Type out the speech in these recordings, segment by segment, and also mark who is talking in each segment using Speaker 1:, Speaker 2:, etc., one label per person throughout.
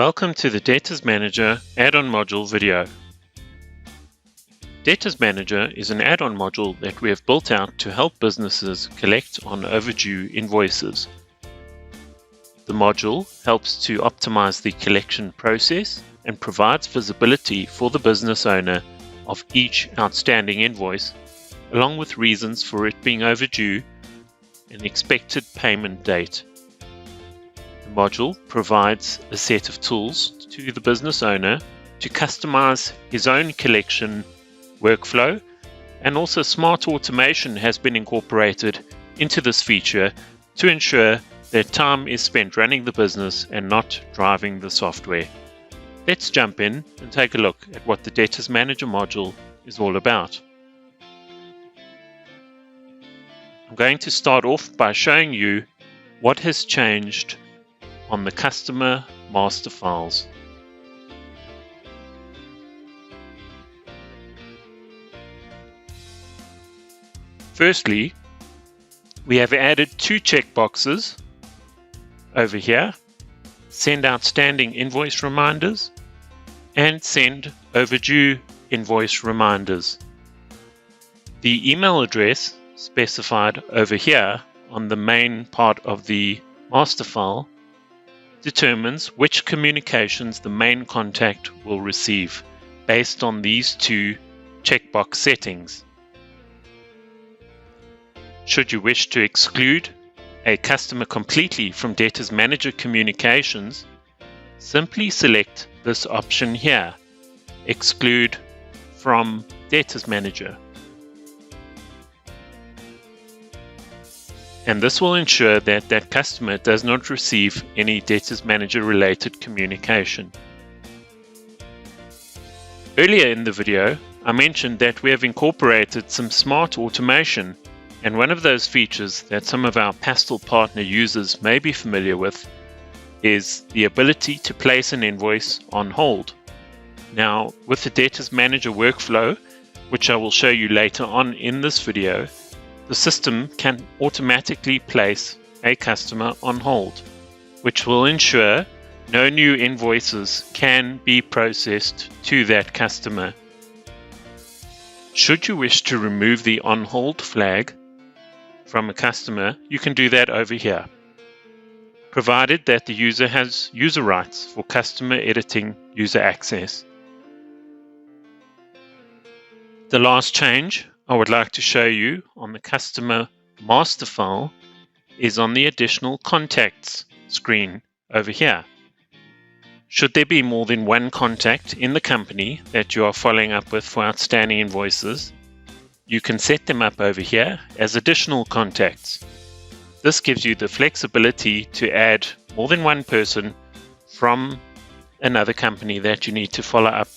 Speaker 1: Welcome to the Debtors Manager add-on module video. Debtors Manager is an add-on module that we have built out to help businesses collect on overdue invoices. The module helps to optimize the collection process and provides visibility for the business owner of each outstanding invoice, along with reasons for it being overdue and expected payment date. The module provides a set of tools to the business owner to customize his own collection workflow, and also smart automation has been incorporated into this feature to ensure that time is spent running the business and not driving the software. Let's jump in and take a look at what the Debtors Manager module is all about. I'm going to start off by showing you what has changed on the customer master files. Firstly, we have added two checkboxes over here: send outstanding invoice reminders and send overdue invoice reminders. The email address specified over here on the main part of the master file determines which communications the main contact will receive based on these two checkbox settings. Should you wish to exclude a customer completely from Debtors Manager communications, simply select this option here, Exclude from Debtors Manager. And this will ensure that that customer does not receive any Debtors Manager related communication. Earlier in the video, I mentioned that we have incorporated some smart automation, and one of those features that some of our Pastel partner users may be familiar with is the ability to place an invoice on hold. Now, with the Debtors Manager workflow, which I will show you later on in this video, the system can automatically place a customer on hold, which will ensure no new invoices can be processed to that customer. Should you wish to remove the on hold flag from a customer, you can do that over here, provided that the user has user rights for customer editing user access. The last change I would like to show you on the customer master file is on the additional contacts screen over here. Should there be more than one contact in the company that you are following up with for outstanding invoices, you can set them up over here as additional contacts. This gives you the flexibility to add more than one person from another company that you need to follow up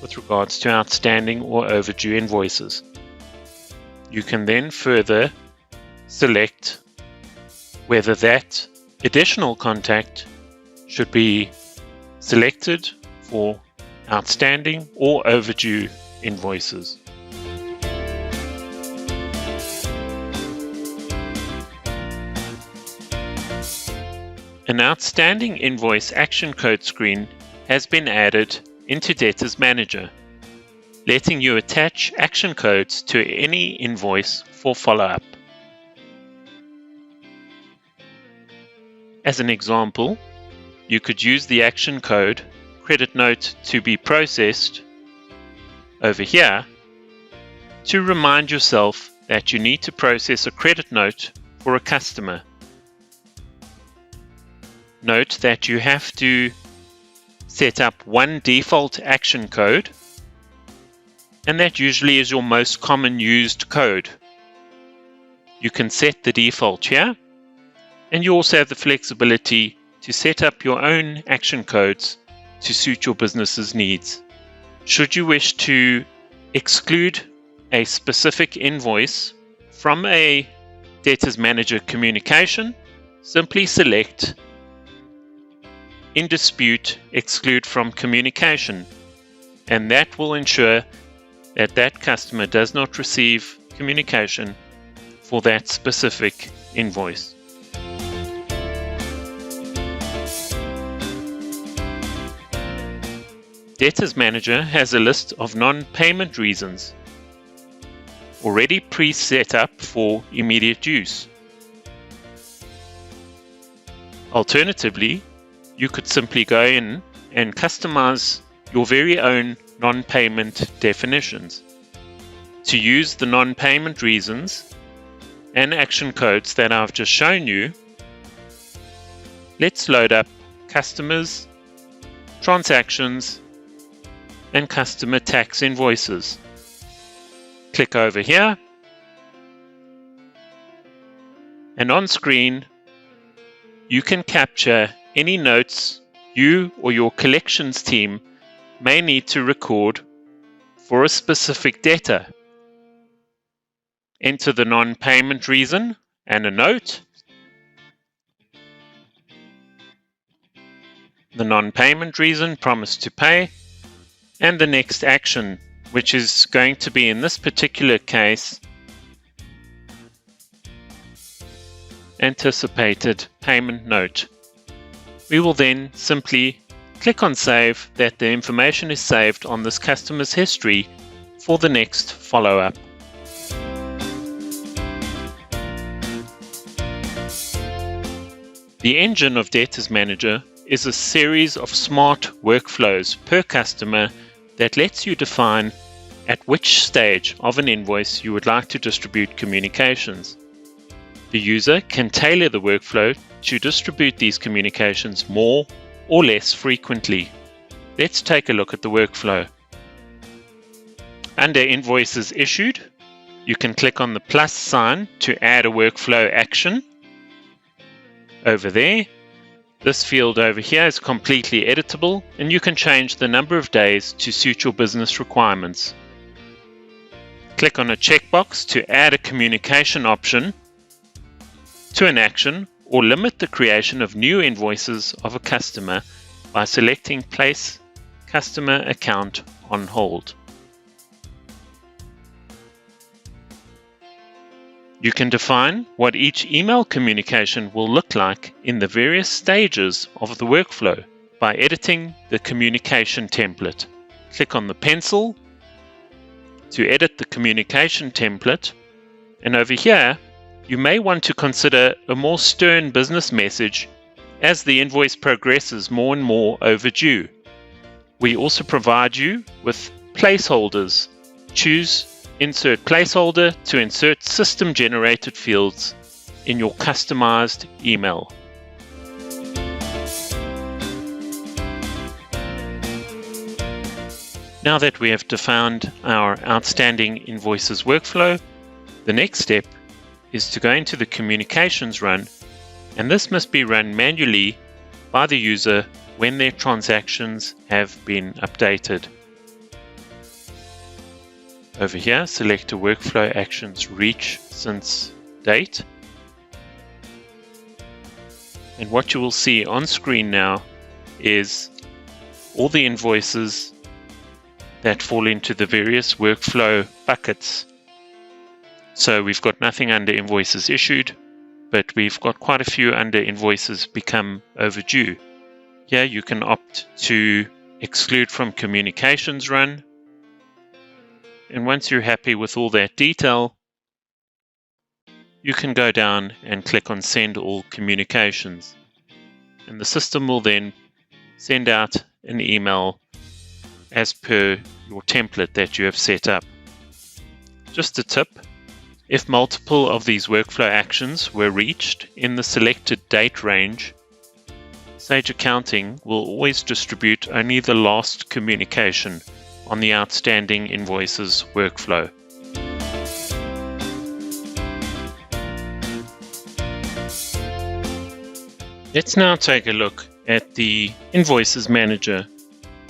Speaker 1: with regards to outstanding or overdue invoices. You can then further select whether that additional contact should be selected for outstanding or overdue invoices. An outstanding invoice action code screen has been added into Debtors Manager, letting you attach action codes to any invoice for follow-up. As an example, you could use the action code credit note to be processed over here to remind yourself that you need to process a credit note for a customer. Note that you have to set up one default action code, and that usually is your most common used code. You can set the default here, and you also have the flexibility to set up your own action codes to suit your business's needs. Should you wish to exclude a specific invoice from a Debtors Manager communication, simply select In Dispute Exclude from Communication, and that will ensure that that customer does not receive communication for that specific invoice. Debtors Manager has a list of non-payment reasons already pre-set up for immediate use. Alternatively, you could simply go in and customize your very own non-payment definitions. To use the non-payment reasons and action codes that I've just shown you, let's load up customers, transactions, and customer tax invoices. Click over here, and on screen you can capture any notes you or your collections team may need to record for a specific debtor. Enter the non-payment reason and a note, the non-payment reason, promise to pay, and the next action, which is going to be, in this particular case, anticipated payment note. We will then simply click on save, that the information is saved on this customer's history for the next follow-up. The engine of Debtors Manager is a series of smart workflows per customer that lets you define at which stage of an invoice you would like to distribute communications. The user can tailor the workflow to distribute these communications more or less frequently. Let's take a look at the workflow. Under Invoices Issued, you can click on the plus sign to add a workflow action. Over there, this field over here is completely editable, and you can change the number of days to suit your business requirements. Click on a checkbox to add a communication option to an action, or limit the creation of new invoices of a customer by selecting Place Customer Account on Hold. You can define what each email communication will look like in the various stages of the workflow by editing the communication template. Click on the pencil to edit the communication template, and over here you may want to consider a more stern business message as the invoice progresses more and more overdue. We also provide you with placeholders. Choose Insert Placeholder to insert system-generated fields in your customized email. Now that we have defined our outstanding invoices workflow, the next step is to go into the communications run, and this must be run manually by the user when their transactions have been updated. Over here, select a Workflow Actions Reach Since Date. And what you will see on screen now is all the invoices that fall into the various workflow buckets. So we've got nothing under Invoices Issued, but we've got quite a few under Invoices Become Overdue. Here you can opt to exclude from Communications Run. And once you're happy with all that detail, you can go down and click on Send All Communications. And the system will then send out an email as per your template that you have set up. Just a tip, if multiple of these workflow actions were reached in the selected date range, Sage Accounting will always distribute only the last communication on the outstanding invoices workflow. Let's now take a look at the Invoices Manager.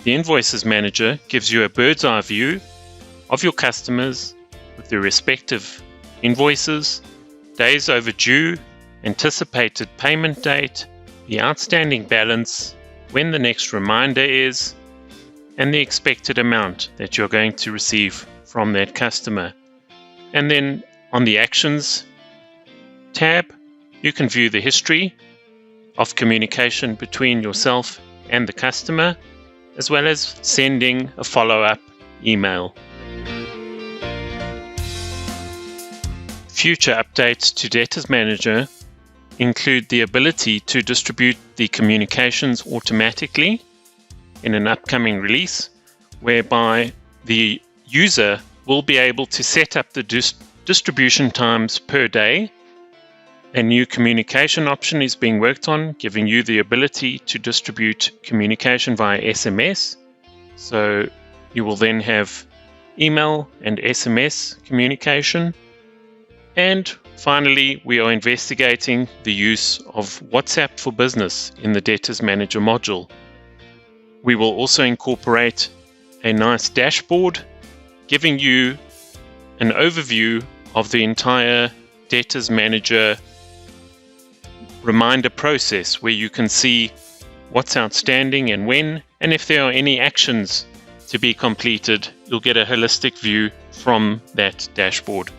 Speaker 1: The Invoices Manager gives you a bird's eye view of your customers with their respective invoices, days overdue, anticipated payment date, the outstanding balance, when the next reminder is, and the expected amount that you're going to receive from that customer. And then on the Actions tab, you can view the history of communication between yourself and the customer, as well as sending a follow-up email. Future updates to Debtors Manager include the ability to distribute the communications automatically in an upcoming release, whereby the user will be able to set up the distribution times per day. A new communication option is being worked on, giving you the ability to distribute communication via SMS. So you will then have email and SMS communication. And finally, we are investigating the use of WhatsApp for Business in the Debtors Manager module. We will also incorporate a nice dashboard giving you an overview of the entire Debtors Manager reminder process, where you can see what's outstanding and when, and if there are any actions to be completed, you'll get a holistic view from that dashboard.